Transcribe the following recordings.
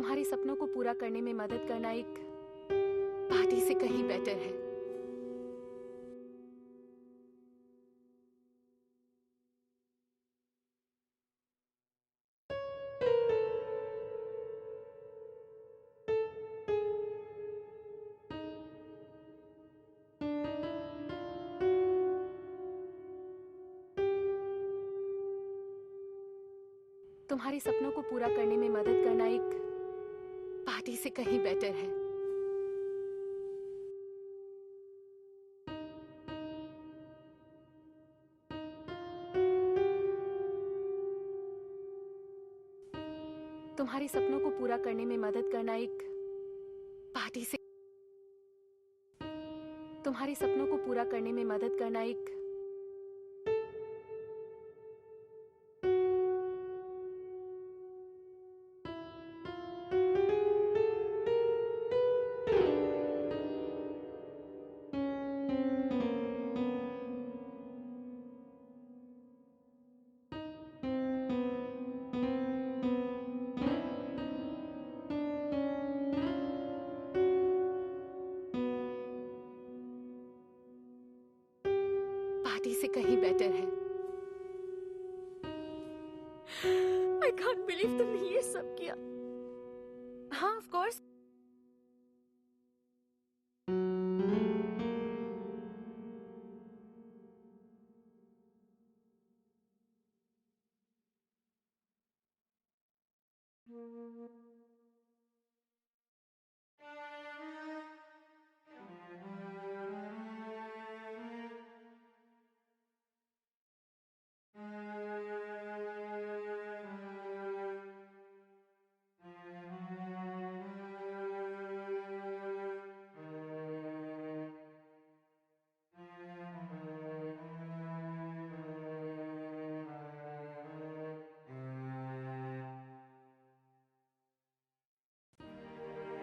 तुम्हारे सपनों को पूरा करने में मदद करना एक पार्टी से कहीं बेटर है। तुम्हारे सपनों को पूरा करने में मदद करना एक पार्टी से कहीं बेटर है। तुम्हारे सपनों को पूरा करने में मदद करना एक पार्टी से तुम्हारे सपनों को पूरा करने में मदद करना एक पार्टी से कहीं बेटर है। I can't believe तुमने ये सब किया। हाँ, of course।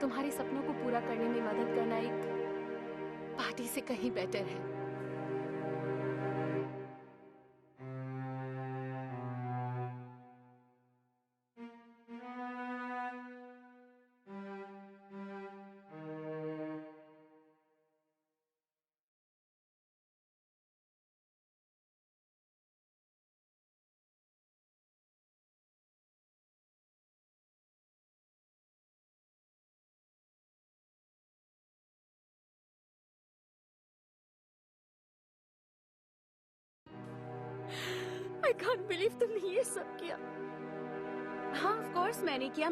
तुम्हारे सपनों को पूरा करने में मदद करना एक पार्टी से कहीं बेटर है। I can't believe तुमने ये सब किया। हाँ, of course मैंने किया।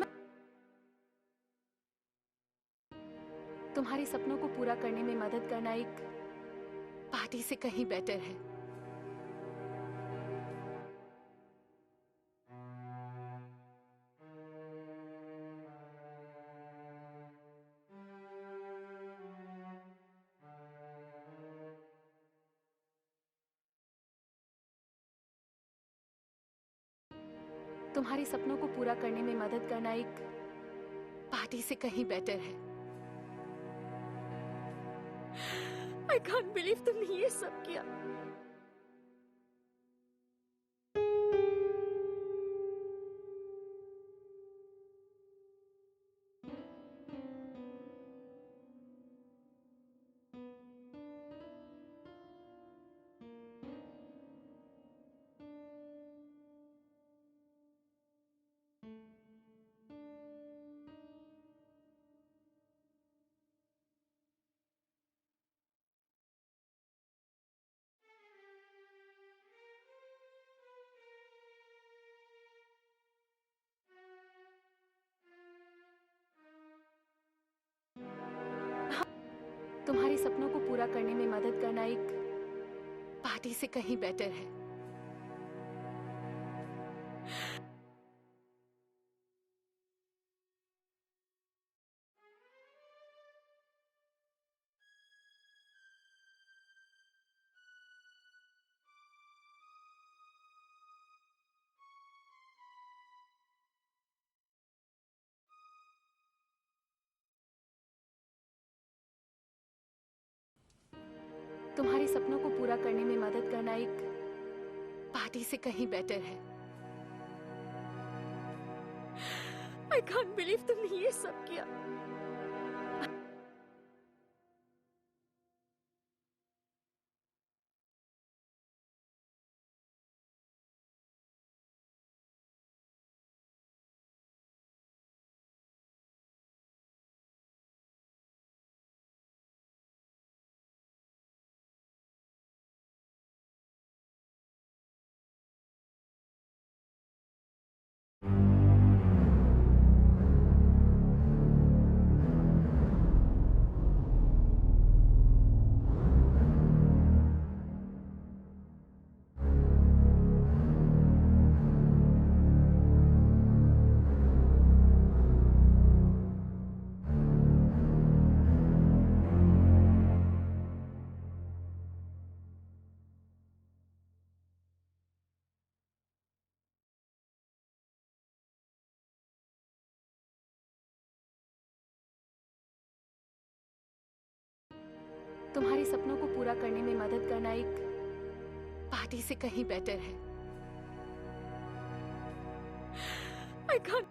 तुम्हारे सपनों को पूरा करने में मदद करना एक पार्टी से कहीं बेटर है। तुम्हारे सपनों को पूरा करने में मदद करना एक पार्टी से कहीं बेटर है। I can't believe तुमने ये सब किया। तुम्हारे सपनों को पूरा करने में मदद करना एक पार्टी से कहीं बेटर है। तुम्हारे सपनों को पूरा करने में मदद करना एक पार्टी से कहीं बेटर है। आई कांट बिलीव तुमने ये सब किया। तुम्हारे सपनों को पूरा करने में मदद करना एक पार्टी से कहीं बेटर है। I can't.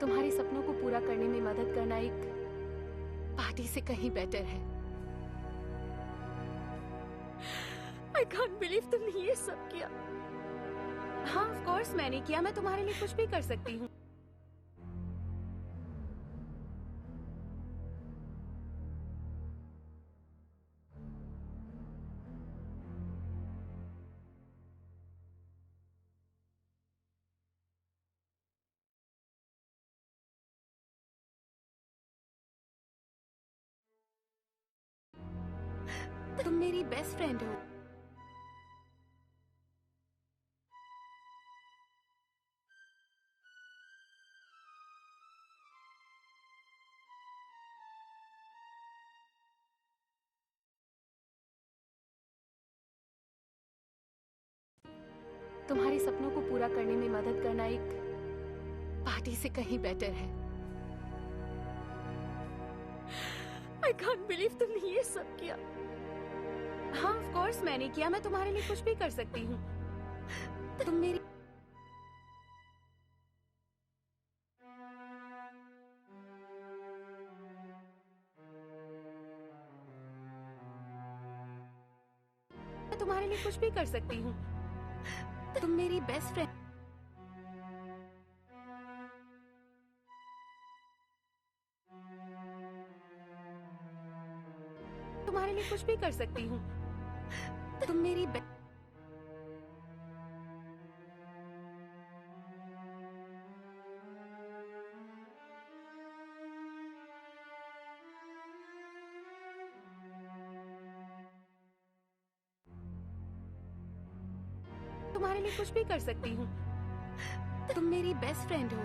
तुम्हारे सपनों को पूरा करने में मदद करना एक पार्टी से कहीं बेटर है। आई कांट बिलीव तुमने ये सब किया। हाँ, ऑफ कोर्स मैंने किया। मैं तुम्हारे लिए कुछ भी कर सकती हूँ। तुम मेरी बेस्ट फ्रेंड हो। तुम्हारे सपनों को पूरा करने में मदद करना एक पार्टी से कहीं बेटर है। आई कांट बिलीव तुमने ये सब किया। हाँ, ऑफ कोर्स मैंने किया। मैं तुम्हारे लिए कुछ भी कर सकती हूँ। तुम मेरी मैं तुम्हारे लिए कुछ भी कर सकती हूँ। तुम मेरी बेस्ट फ्रेंड। तुम्हारे लिए कुछ भी कर सकती हूँ। तुम मेरी तुम्हारे लिए कुछ भी कर सकती हूँ। तुम मेरी बेस्ट फ्रेंड हो।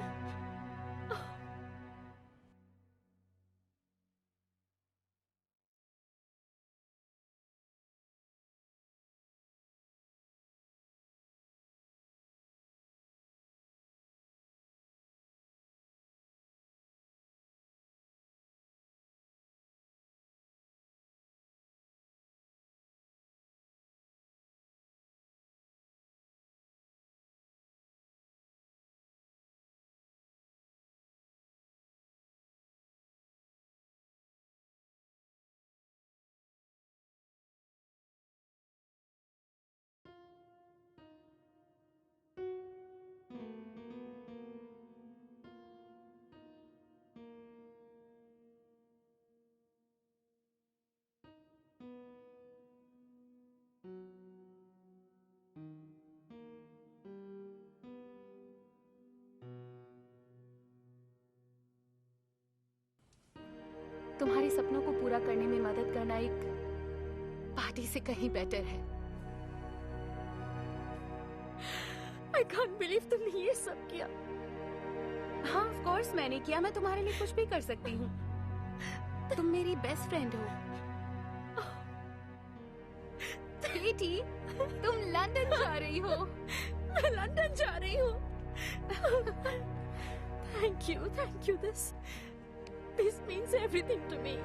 तुम्हारे सपनों को पूरा करने में मदद करना एक पार्टी से कहीं बेटर है। आई कांट बिलीव तुमने ये सब किया। हाँ, ऑफ कोर्स मैंने किया। मैं तुम्हारे लिए कुछ भी कर सकती हूँ। तुम मेरी बेस्ट फ्रेंड हो। बेटी, तुम लंदन जा रही हो। मैं लंदन जा रही हूँ। Thank you, this means everything to me.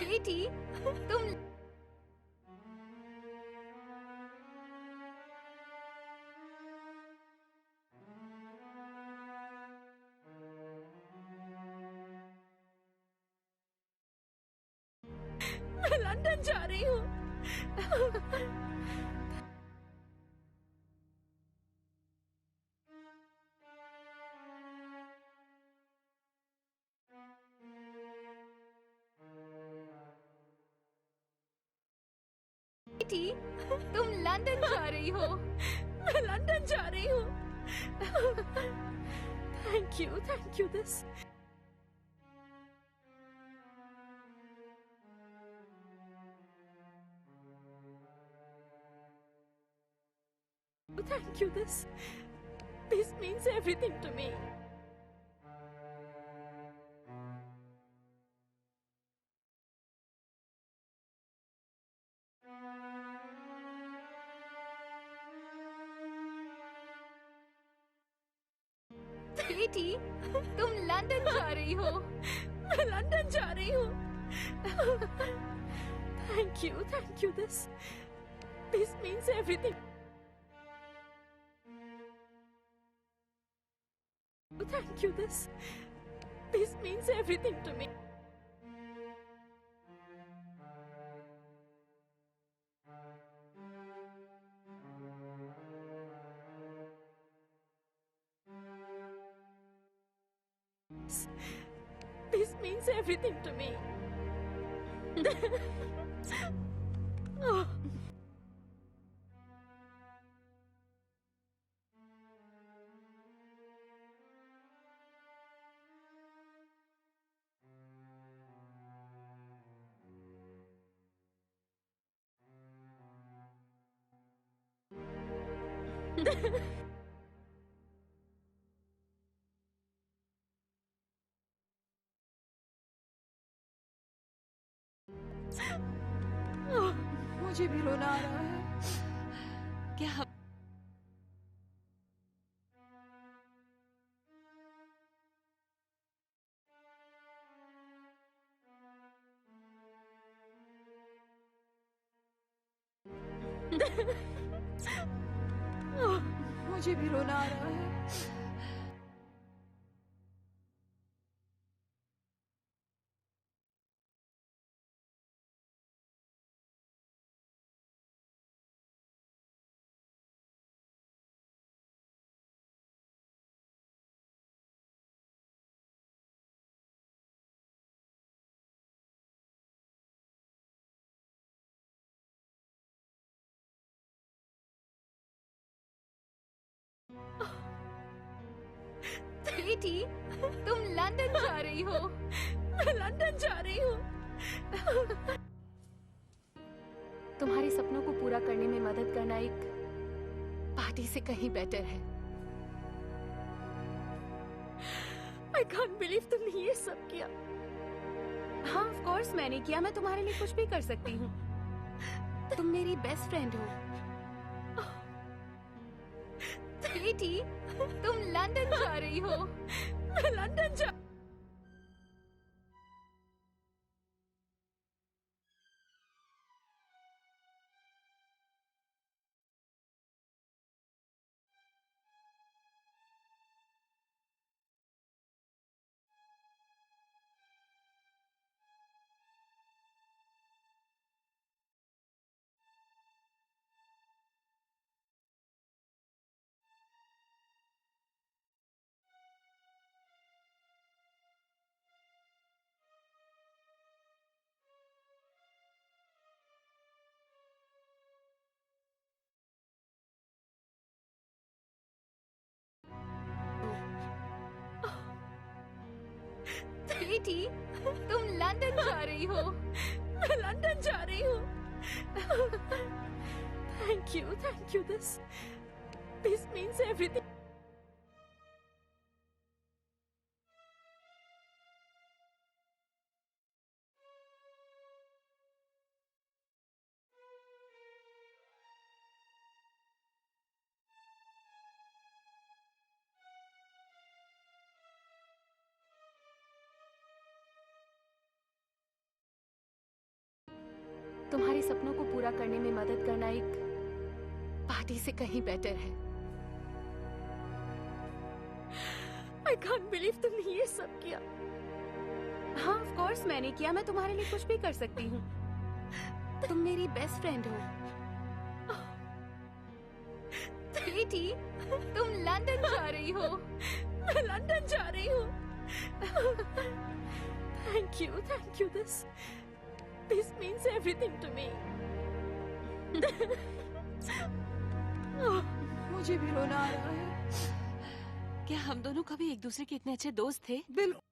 बेटी, तुम मैं लंदन जा रही हूँ। बेटी, तुम लंदन जा रही हो। मैं लंदन जा रही हूँ। Thank you, this Thank you, this means everything to me. बेटी, तुम लंदन जा रही हो। मैं लंदन जा रही हूँ। Thank you, this means everything. Thank you, this means everything to me. This means everything to me. Oh. मुझे भी रोना आ रहा है। क्या मुझे भी रोना आ रहा है। बेटी, तुम लंदन जा रही हो। मैं लंदन जा रही हूँ। तुम्हारे सपनों को पूरा करने में मदद करना एक पार्टी से कहीं बेटर है। I can't believe तुमने ये सब किया। हाँ, ऑफ कोर्स मैंने किया। मैं तुम्हारे लिए कुछ भी कर सकती हूँ। तुम मेरी बेस्ट फ्रेंड हो। बेटी, तुम लंदन जा रही हो। मैं लंदन जा बेटी, तुम लंदन जा रही हो। मैं लंदन जा रही हूँ। Thank you, this means everything. तुम्हारे सपनों को पूरा करने में मदद करना एक पार्टी से कहीं बेटर है। I can't believe तुमने ये सब किया। हाँ, ऑफ कोर्स मैंने किया। मैं तुम्हारे लिए कुछ भी कर सकती हूँ। तुम मेरी बेस्ट फ्रेंड हो। बेटी, तुम लंदन जा रही हो। मैं लंदन जा रही हूँ। Thank you. This means everything to me. मुझे भी रोना आ रहा है। क्या हम दोनों कभी एक दूसरे के इतने अच्छे दोस्त थे? बिल्कुल।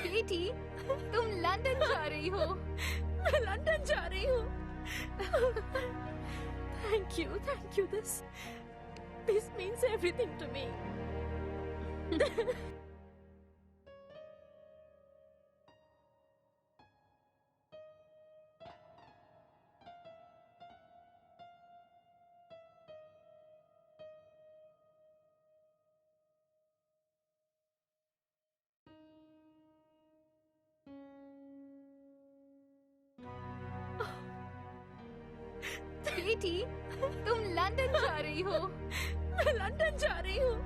बेटी, तुम लंदन जा रही हो। मैं लंदन जा रही हूँ। Thank you. This means everything to me. बेटी, तुम लंदन जा रही हो। मैं लंदन जा रही हूँ।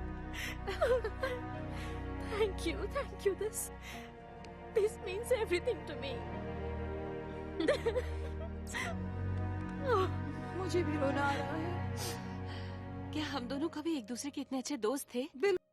Thank you. This means everything to me. मुझे भी रोना आ रहा है। क्या हम दोनों कभी एक दूसरे के इतने अच्छे दोस्त थे? बिल्कुल।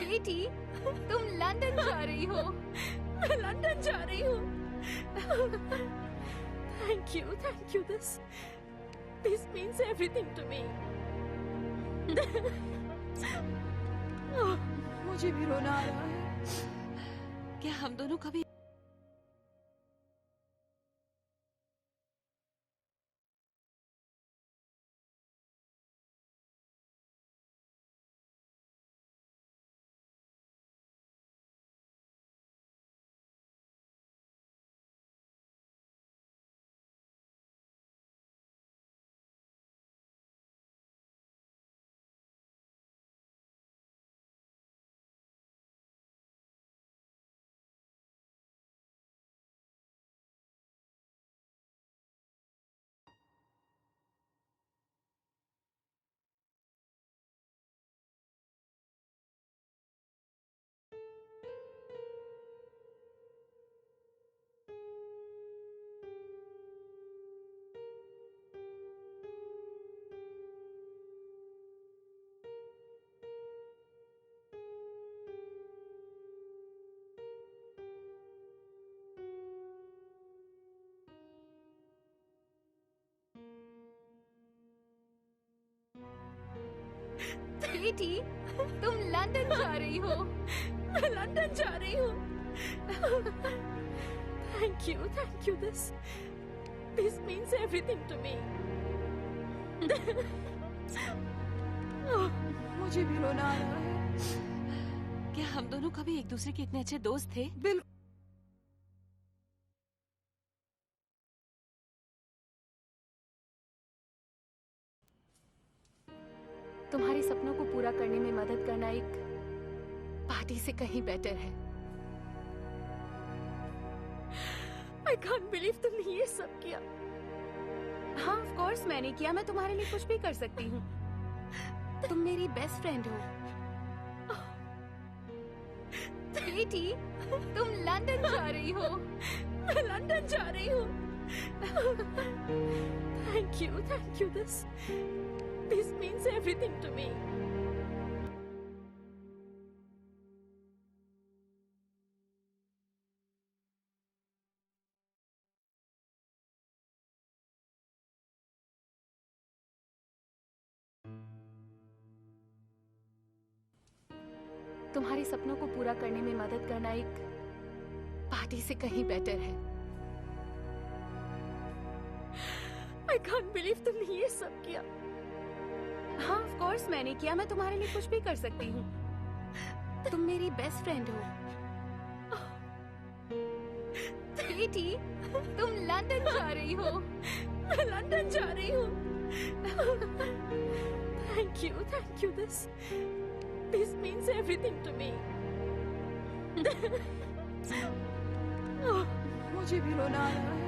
बेटी, तुम लंदन जा रही हो। मैं लंदन जा रही हूँ। Thank you. This means everything to me. मुझे भी रोना आ रहा है। क्या हम दोनों कभी बेटी, तुम लंदन जा रही हो। मैं लंदन जा रही हूँ। Thank you. This means everything to me. मुझे भी रोना आ रहा है। क्या हम दोनों कभी एक दूसरे के इतने अच्छे दोस्त थे? बिल्कुल। तुम्हारे सपनों को पूरा करने में मदद करना एक पार्टी से कहीं बेटर है। I can't believe तुमने ये सब किया। हाँ, ऑफ कोर्स मैंने किया। मैं तुम्हारे लिए कुछ भी कर सकती हूँ। तुम मेरी बेस्ट फ्रेंड हो। बेटी, तुम लंदन जा रही हो। मैं लंदन जा रही हूँ। Thank you. This means everything to me. तुम्हारे सपनों को पूरा करने में मदद करना एक पार्टी से कहीं बेटर है। I can't believe तुमने ये सब किया। हाँ, ऑफ कोर्स मैंने किया। मैं तुम्हारे लिए कुछ भी कर सकती हूँ। तुम मेरी बेस्ट फ्रेंड हो। बेटी, तुम लंदन जा रही हो। मैं लंदन जा रही हूँ। Thank you. This means everything to me. मुझे भी रोना आ रहा है।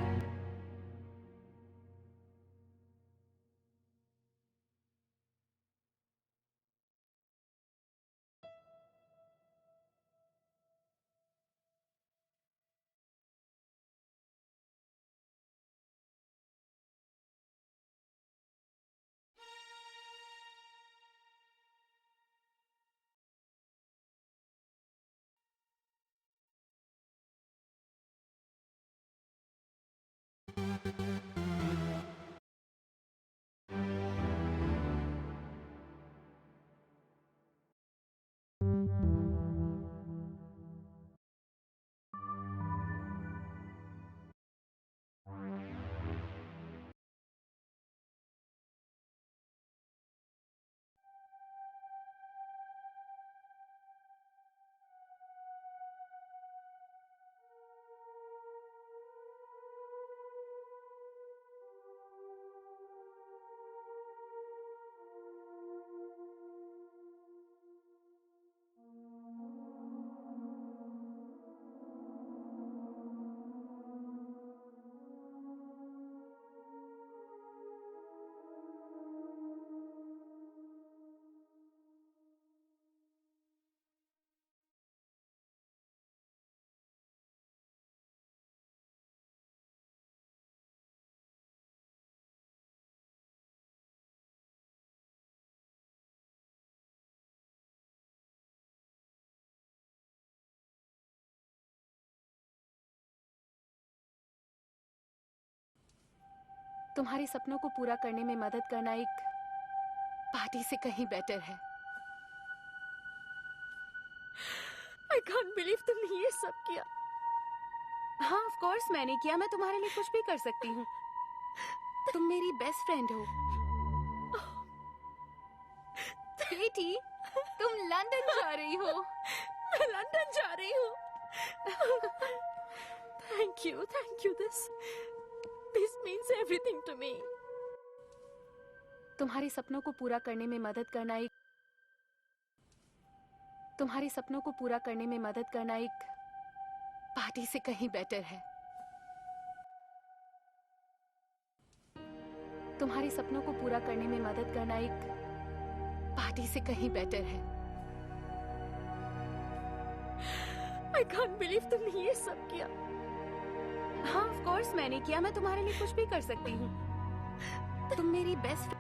तुम्हारे सपनों को पूरा करने में मदद करना एक पार्टी से कहीं बेटर है। I can't believe तुमने ये सब किया। हाँ, ऑफ कोर्स मैंने किया। मैं तुम्हारे लिए कुछ भी कर सकती हूँ। तुम मेरी बेस्ट फ्रेंड हो। बेटी, तुम लंदन जा रही हो। मैं लंदन जा रही हूँ। Thank you. This means everything to me. तुम्हारे सपनों को पूरा करने में मदद करना एक तुम्हारे सपनों को पूरा करने में मदद करना एक पार्टी से कहीं बेटर है। तुम्हारे सपनों को पूरा करने में मदद करना एक पार्टी से कहीं बेटर है। I can't believe तुमने ये सब किया। हाँ, ऑफ कोर्स मैंने किया। मैं तुम्हारे लिए कुछ भी कर सकती हूँ। तुम मेरी बेस्ट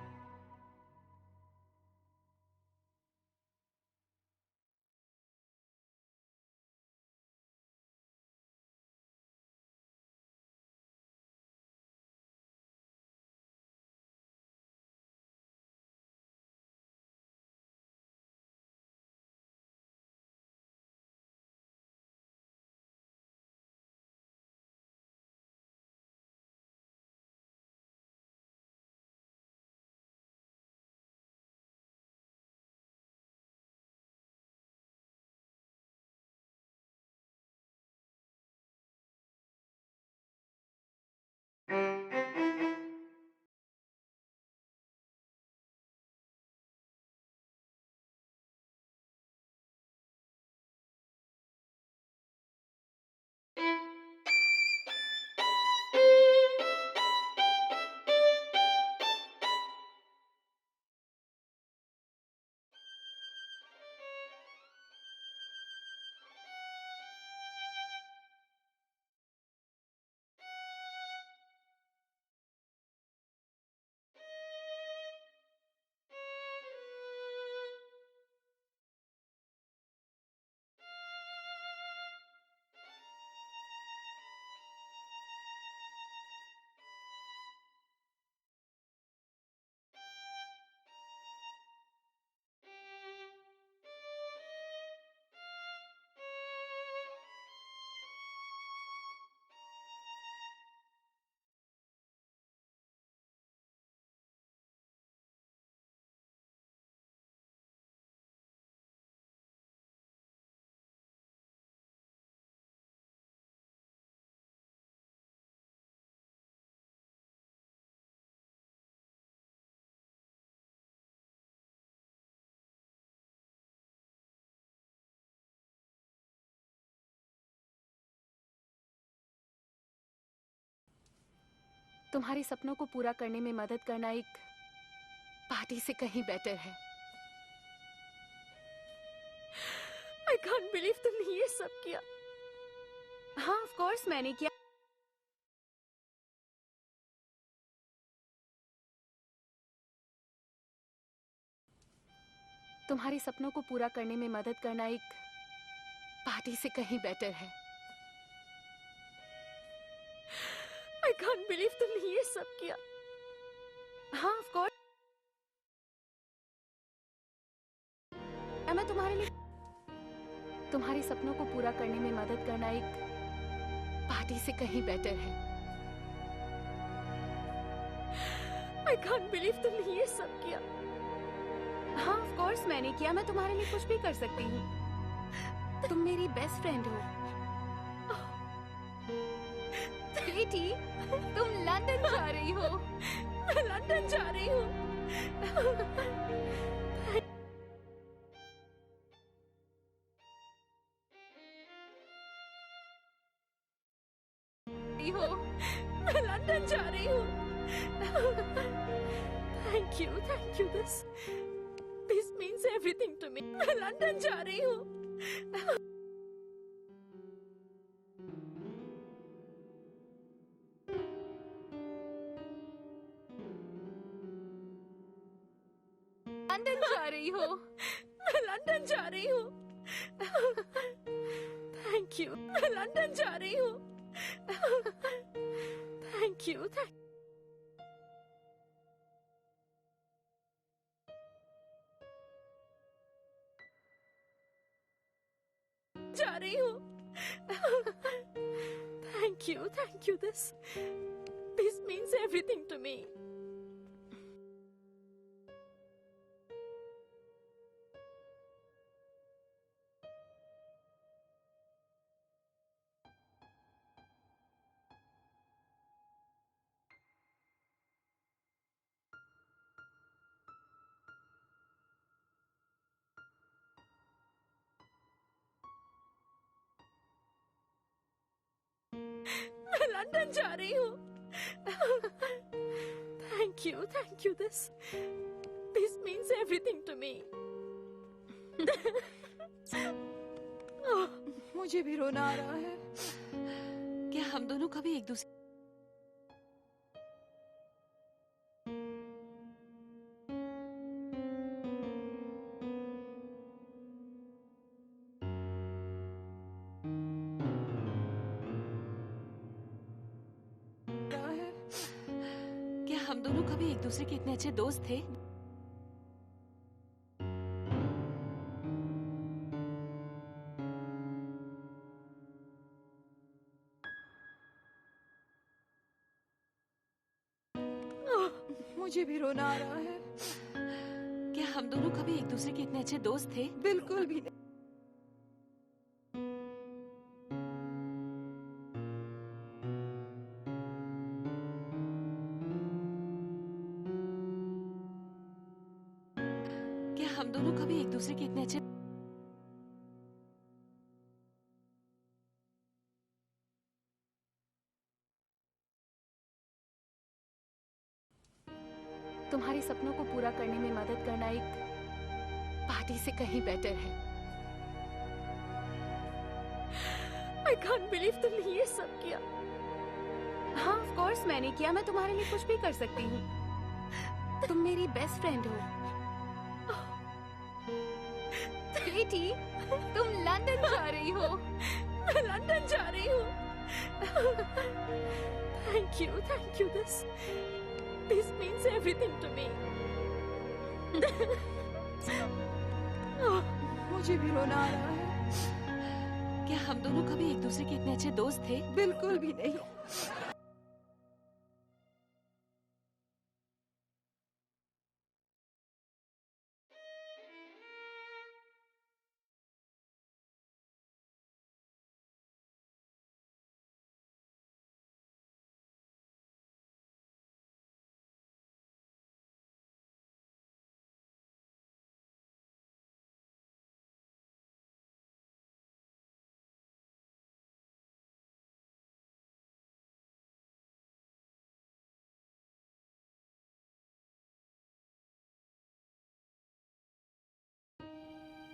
तुम्हारे सपनों को पूरा करने में मदद करना एक पार्टी से कहीं बेटर है। I can't believe तुमने ये सब किया। हाँ, ऑफ कोर्स मैंने किया। तुम्हारे सपनों को पूरा करने में मदद करना एक पार्टी से कहीं बेटर है। I can't believe तुमने ये सब किया। हाँ, ऑफ कोर्स मैं तुम्हारे लिए तुम्हारे सपनों को पूरा करने में मदद करना एक पार्टी से कहीं बेटर है। I can't believe तुमने ये सब किया। हाँ, ऑफ कोर्स मैंने किया। मैं तुम्हारे लिए कुछ भी कर सकती हूँ। तुम मेरी बेस्ट फ्रेंड हो। बेटी, तुम लंदन जा रही हो। मैं लंदन जा रही हूँ। मैं लंदन जा रही हूँ। Thank you this means everything to me. मैं लंदन जा रही हूँ। लंदन जा रही हो। मैं लंदन जा रही हूँ। Thank you. मैं लंदन जा रही हूँ। थैंक यू जा रही हूँ। Thank you this means everything to me. मैं लंदन जा रही हूँ। Thank you this means everything to me. मुझे भी रोना आ रहा है। क्या हम दोनों कभी एक दूसरे क्या हम दोनों कभी एक दूसरे के इतने अच्छे दोस्त थे? मुझे भी रोना आ रहा है। क्या हम दोनों कभी एक दूसरे के इतने अच्छे दोस्त थे? बिल्कुल भी नहीं। क्या हम दोनों कभी एक दूसरे के इतने अच्छे तुम्हारे सपनों को पूरा करने में मदद करना एक पार्टी से कहीं बेटर है। I can't believe तुमने ये सब किया। हाँ, ऑफ कोर्स मैंने किया। मैं तुम्हारे लिए कुछ भी कर सकती हूँ। तुम मेरी बेस्ट फ्रेंड हो। बेटी, तुम लंदन जा रही हो। मैं लंदन जा रही हूँ। Thank you this means everything to me. मुझे भी रोना आ रहा है। क्या हम दोनों कभी एक दूसरे के इतने अच्छे दोस्त थे? बिल्कुल भी नहीं।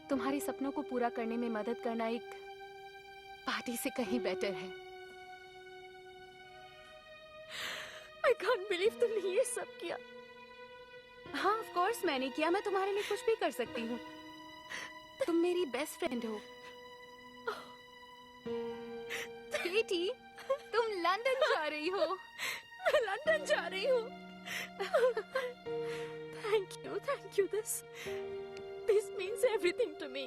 तुम्हारे सपनों को पूरा करने में मदद करना एक पार्टी से कहीं बेटर है। I can't believe तुमने ये सब किया। हाँ, ऑफ कोर्स मैंने किया। मैं तुम्हारे लिए कुछ भी कर सकती हूँ। तुम मेरी बेस्ट फ्रेंड हो। बेटी, तुम लंदन जा रही हो। मैं लंदन जा रही हूँ। Thank you. This means everything to me.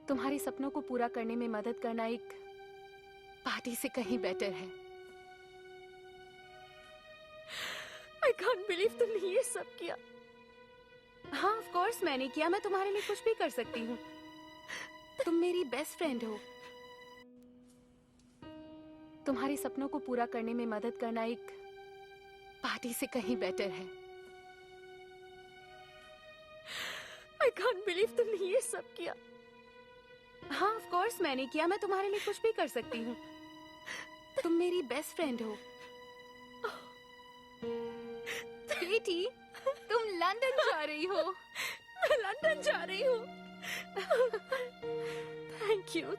तुम्हारे सपनों को पूरा करने में मदद करना एक पार्टी से कहीं बेटर है। I can't believe तुमने ये सब किया। हाँ, ऑफ कोर्स मैंने किया। मैं तुम्हारे लिए कुछ भी कर सकती हूँ। तुम मेरी बेस्ट फ्रेंड हो। तुम्हारे सपनों को पूरा करने में मदद करना एक पार्टी से कहीं बेटर है। I can't believe तुमने ये सब किया। हाँ, ऑफ कोर्स मैंने किया। मैं तुम्हारे लिए कुछ भी कर सकती हूँ। तुम मेरी बेस्ट फ्रेंड हो। बेटी, तुम लंदन जा रही हो। मैं लंदन जा रही हूँ। Thank you.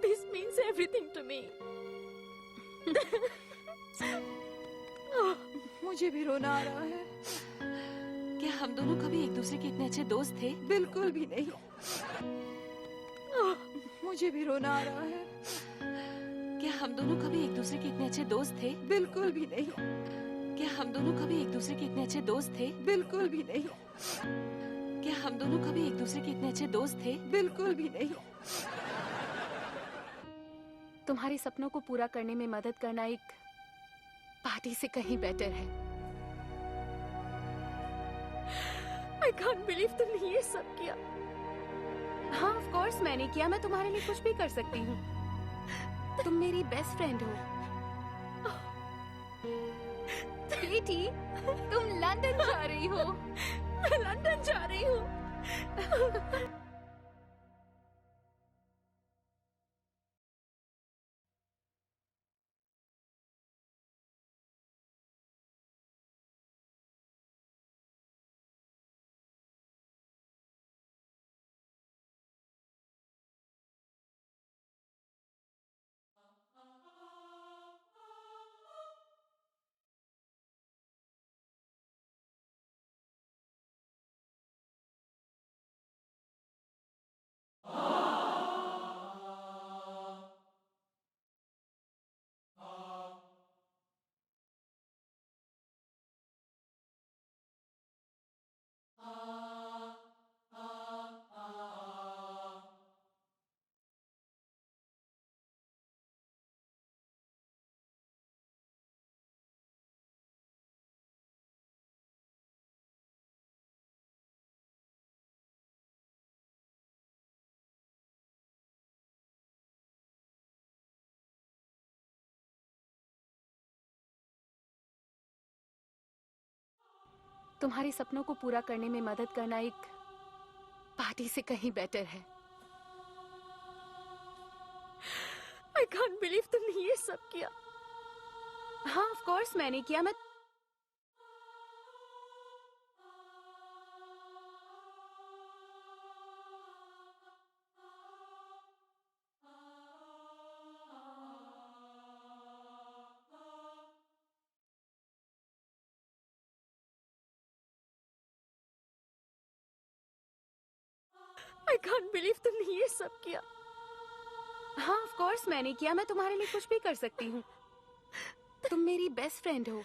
This means everything to me. मुझे भी रोना आ रहा है। क्या हम दोनों कभी एक दूसरे के इतने अच्छे दोस्त थे? बिल्कुल भी नहीं। मुझे भी रोना आ रहा है। क्या हम दोनों कभी एक दूसरे के इतने अच्छे दोस्त थे? बिल्कुल भी नहीं। क्या हम दोनों कभी एक दूसरे के इतने अच्छे दोस्त थे? बिल्कुल भी नहीं। क्या हम दोनों कभी एक दूसरे के इतने अच्छे दोस्त थे? बिल्कुल भी नहीं। तुम्हारे सपनों को पूरा करने में मदद करना एक पार्टी से कहीं बेटर है। I can't believe तुमने ये सब किया। हाँ, ऑफ कोर्स मैंने किया। मैं तुम्हारे लिए कुछ भी कर सकती हूँ। तुम मेरी बेस्ट फ्रेंड हो। बेटी, तुम लंदन जा रही हो। मैं लंदन जा रही हूँ। तुम्हारे सपनों को पूरा करने में मदद करना एक पार्टी से कहीं बेटर है। I can't believe तुमने ये सब किया। हाँ, ऑफ कोर्स मैंने किया। मैं I can't believe तुमने ये सब किया। हाँ, ऑफ कोर्स मैंने किया। मैं तुम्हारे लिए कुछ भी कर सकती हूँ। तुम मेरी बेस्ट फ्रेंड हो।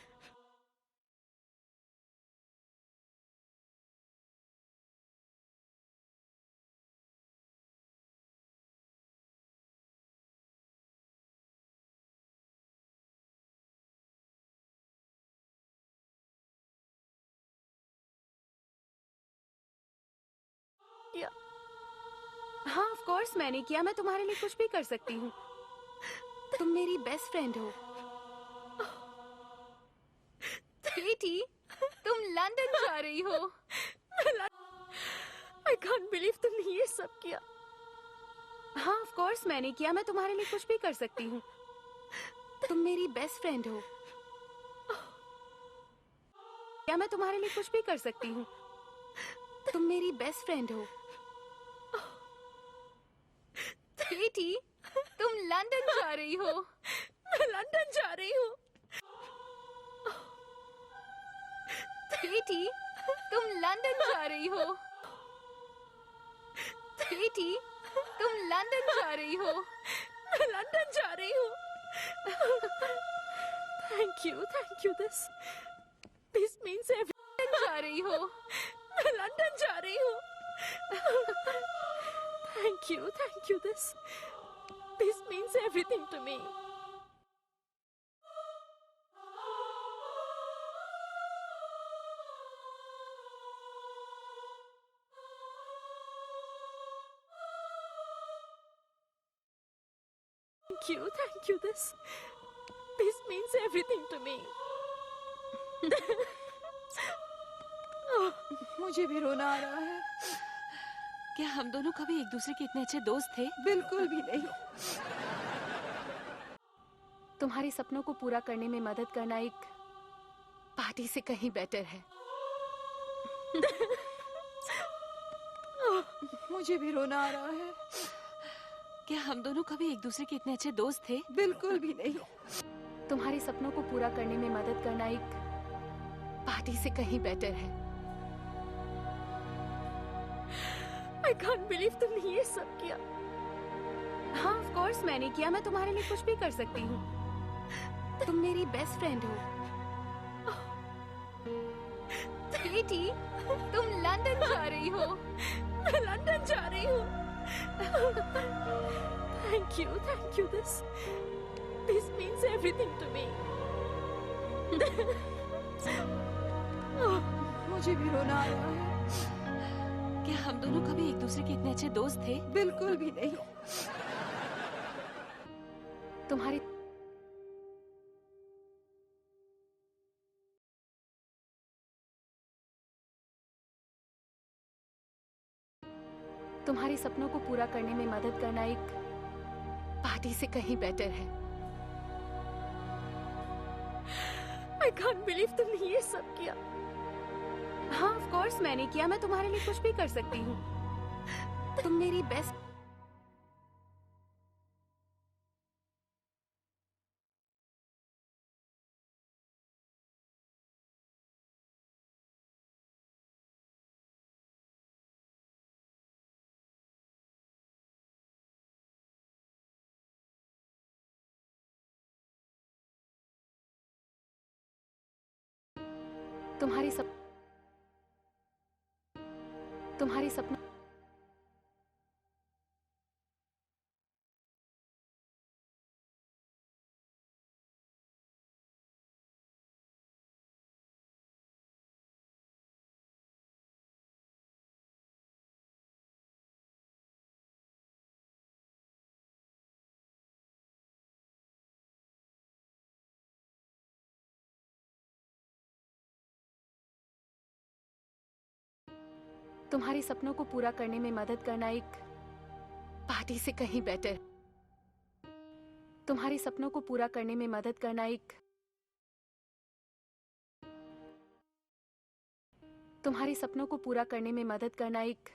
किया। हाँ, ऑफ कोर्स मैंने किया। मैं तुम्हारे लिए कुछ भी कर सकती हूँ। तुम मेरी बेस्ट फ्रेंड हो। बेटी, तुम लंदन जा रही हो। आई कांट बिलीव तुमने ये सब किया। हाँ, ऑफ कोर्स मैंने किया। मैं तुम्हारे लिए कुछ भी कर सकती हूँ। तुम मेरी बेस्ट फ्रेंड हो। क्या मैं तुम्हारे लिए कुछ भी कर सकती हूँ? तुम मेरी बेस्ट फ्रेंड हो। बेटी, तुम लंदन जा रही हो। लंदन जा रही हो। बेटी, तुम लंदन जा रही हो। बेटी, तुम लंदन जा रही हो। लंदन जा रही हो। Thank you this means everything. जा रही हो। लंदन जा रही हो। Thank you this means everything to me. Thank you. This means everything to me. मुझे भी रोना आ रहा है। क्या हम दोनों कभी एक दूसरे के इतने अच्छे दोस्त थे? बिल्कुल भी नहीं। तुम्हारे सपनों को पूरा करने में मदद करना एक पार्टी से कहीं बेटर है। मुझे भी रोना आ रहा है। क्या हम दोनों कभी एक दूसरे के इतने अच्छे दोस्त थे? बिल्कुल भी नहीं। तुम्हारे सपनों को पूरा करने में मदद करना एक पार्टी से कहीं बेटर है। आई कांट बिलीव तुमने ये सब किया। हाँ, ऑफ कोर्स मैंने किया। मैं तुम्हारे लिए कुछ भी कर सकती हूँ। तुम मेरी बेस्ट फ्रेंड हो। बेटी, तुम लंदन जा रही हो। लंदन जा रही हो। Thank you this means everything to me. मुझे भी रोना आ रहा है। क्या हम दोनों कभी एक दूसरे के इतने अच्छे दोस्त थे? बिल्कुल भी नहीं। तुम्हारे सपनों को पूरा करने में मदद करना एक पार्टी से कहीं बेटर है। आई कांट बिलीव तुमने ये सब किया। हाँ, ऑफ कोर्स मैंने किया। मैं तुम्हारे लिए कुछ भी कर सकती हूँ। तुम मेरी बेस्ट। तुम्हारे सपनों तुम्हारे सपनों को पूरा करने में मदद करना एक पार्टी से कहीं बेटर। तुम्हारे सपनों को पूरा करने में मदद करना एक तुम्हारे सपनों को पूरा करने में मदद करना एक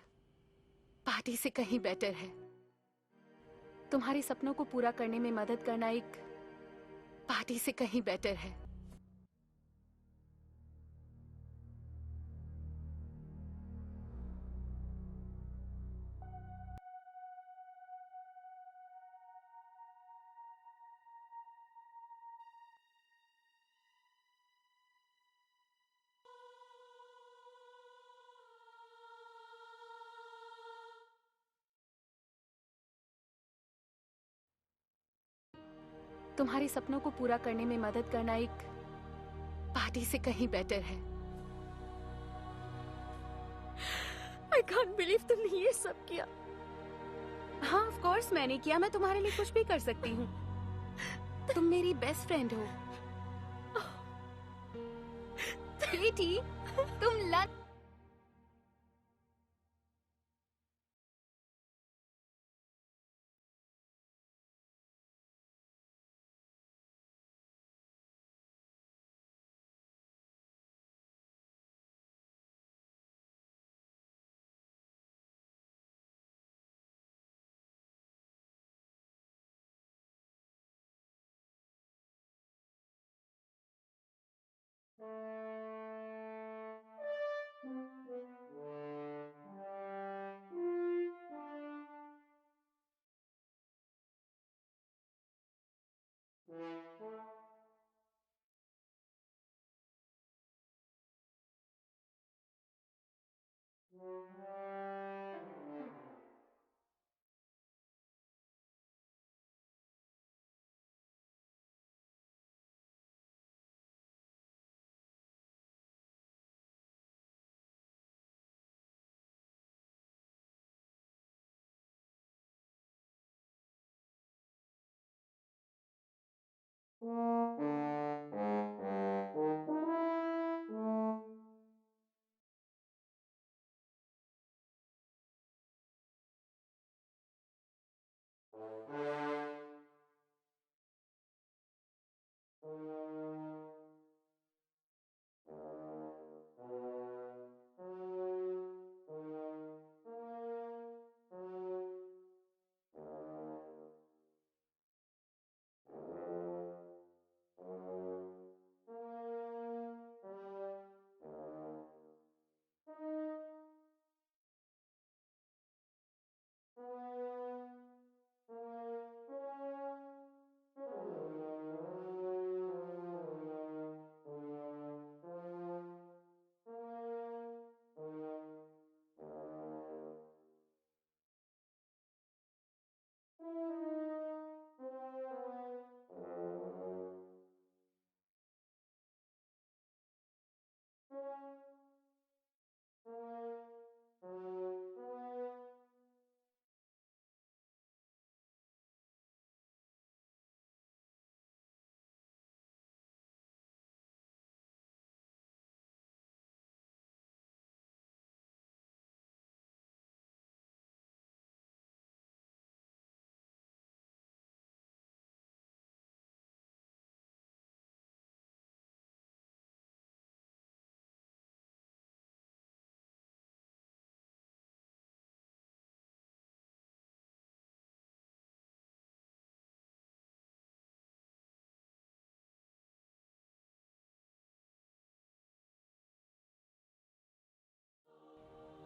पार्टी से कहीं बेटर है। तुम्हारे सपनों को पूरा करने में मदद करना एक पार्टी से कहीं बेटर है। तुम्हारे सपनों को पूरा करने में मदद करना एक पार्टी से कहीं बेटर है। आई कांट बिलीव तुमने ये सब किया। हाँ, ऑफ कोर्स मैंने किया। मैं तुम्हारे लिए कुछ भी कर सकती हूँ। तुम मेरी बेस्ट फ्रेंड हो। बेटी, तुम लंदन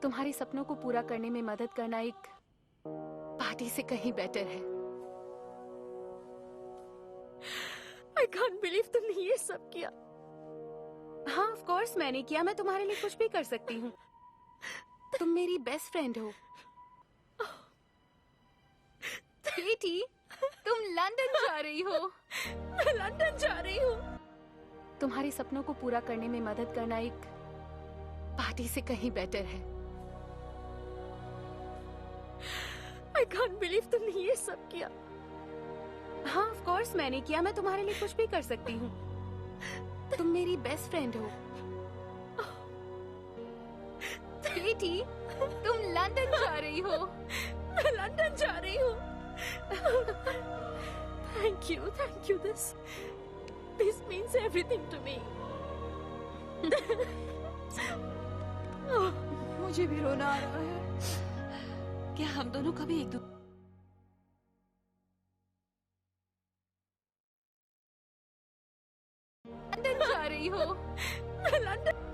तुम्हारे सपनों को पूरा करने में मदद करना एक पार्टी से कहीं बेटर है। I can't believe तुमने ये सब किया। हाँ, ऑफ कोर्स मैंने किया। मैं तुम्हारे लिए कुछ भी कर सकती हूँ। तुम मेरी बेस्ट फ्रेंड हो। बेटी, तुम लंदन जा रही हो। मैं लंदन जा रही हूँ। तुम्हारे सपनों को पूरा करने में मदद करना एक पार्टी से कहीं बेटर है। I can't believe तुमने ये सब किया। हाँ, ऑफ कोर्स मैंने किया। मैं तुम्हारे लिए कुछ भी कर सकती हूँ। तुम मेरी बेस्ट फ्रेंड हो। बेटी, तुम लंदन जा रही हो। मैं लंदन जा रही हूँ। Thank you. This means everything to me. मुझे भी रोना आ रहा है। क्या हम दोनों कभी एक लंदन जा रही हो। मैं लंदन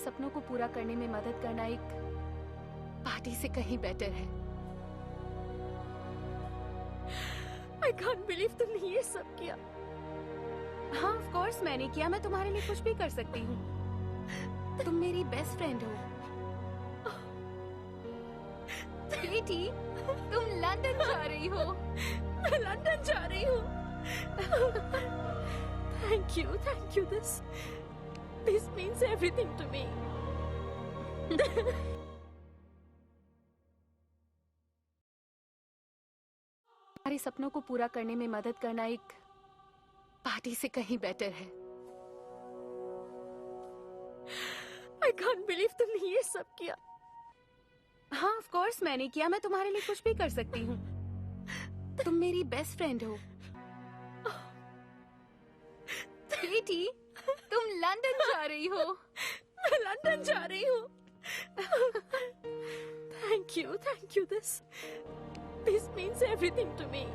सपनों को पूरा करने में मदद करना एक पार्टी से कहीं बेटर है। I can't believe तुमने ये सब किया। हाँ, ऑफ कोर्स मैंने किया। मैं तुम्हारे लिए कुछ भी कर सकती हूँ। तुम मेरी बेस्ट फ्रेंड हो। बेटी, तुम लंदन जा रही हो। मैं लंदन जा रही हूँ। Thank you. This means everything to me. तुम्हारे सपनों को पूरा करने में मदद करना एक पार्टी से कहीं बेटर है। I can't believe तुमने ये सब किया। हाँ, ऑफ कोर्स मैंने किया। मैं तुम्हारे लिए कुछ भी कर सकती हूँ। तुम मेरी बेस्ट फ्रेंड हो। बेटी, तुम लंदन जा रही हो। मैं लंदन जा रही हूँ। Thank you. This means everything to me.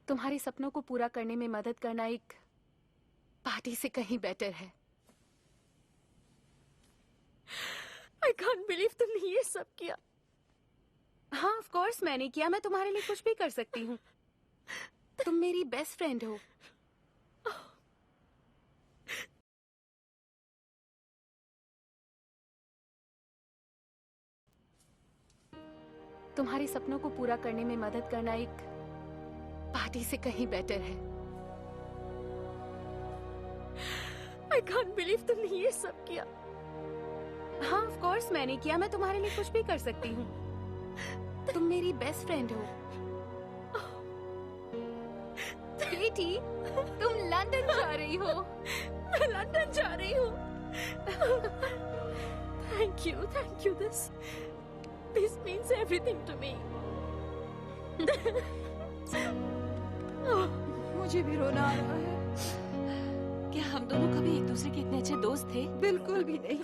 तुम्हारे सपनों को पूरा करने में मदद करना एक पार्टी से कहीं बेटर है। I can't believe तुमने ये सब किया। हाँ, ऑफ कोर्स मैंने किया। मैं तुम्हारे लिए कुछ भी कर सकती हूँ। तुम मेरी बेस्ट फ्रेंड हो। तुम्हारे सपनों को पूरा करने में मदद करना एक पार्टी से कहीं बेटर है। I can't believe तुमने ये सब किया। हाँ, ऑफ कोर्स मैंने किया। मैं तुम्हारे लिए कुछ भी कर सकती हूँ। तुम मेरी बेस्ट फ्रेंड हो। बेटी, तुम लंदन जा रही हो। मैं लंदन जा रही हूँ। Thank you. This means everything to me. मुझे भी रोना आ रहा है। क्या हम दोनों कभी एक दूसरे के इतने अच्छे दोस्त थे? बिल्कुल भी नहीं।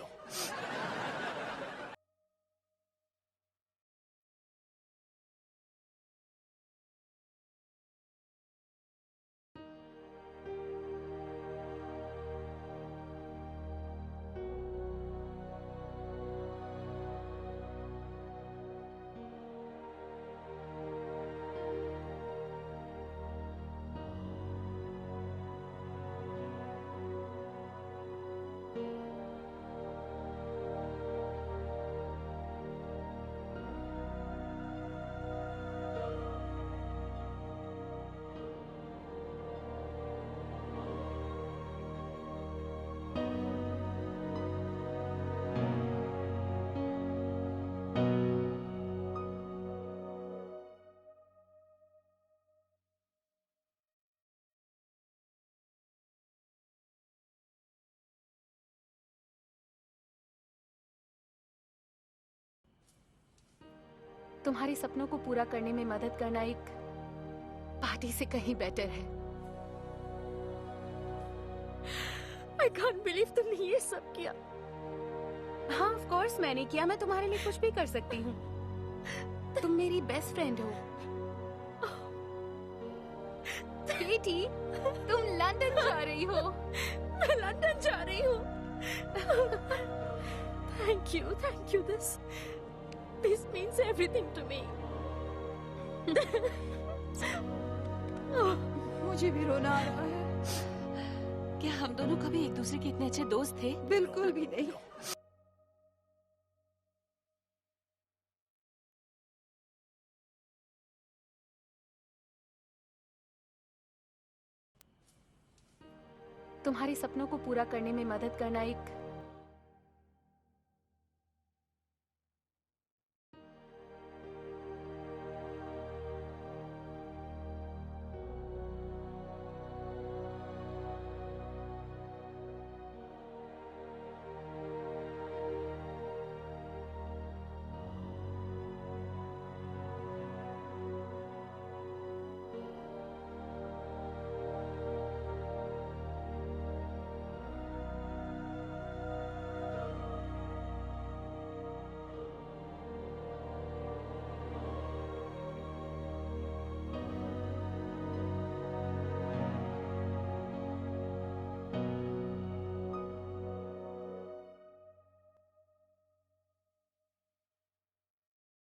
तुम्हारे सपनों को पूरा करने में मदद करना एक पार्टी से कहीं बेटर है। I can't believe तुमने ये सब किया। हाँ, ऑफ कोर्स मैंने किया। मैं तुम्हारे लिए कुछ भी कर सकती हूँ। तुम मेरी बेस्ट फ्रेंड हो। बेटी, तुम लंदन जा रही हो। मैं लंदन जा रही हूँ। Thank you. This means everything to me. मुझे भी रोना आ रहा है। क्या हम दोनों कभी एक दूसरे के इतने अच्छे दोस्त थे? बिल्कुल भी नहीं। तुम्हारे सपनों को पूरा करने में मदद करना एक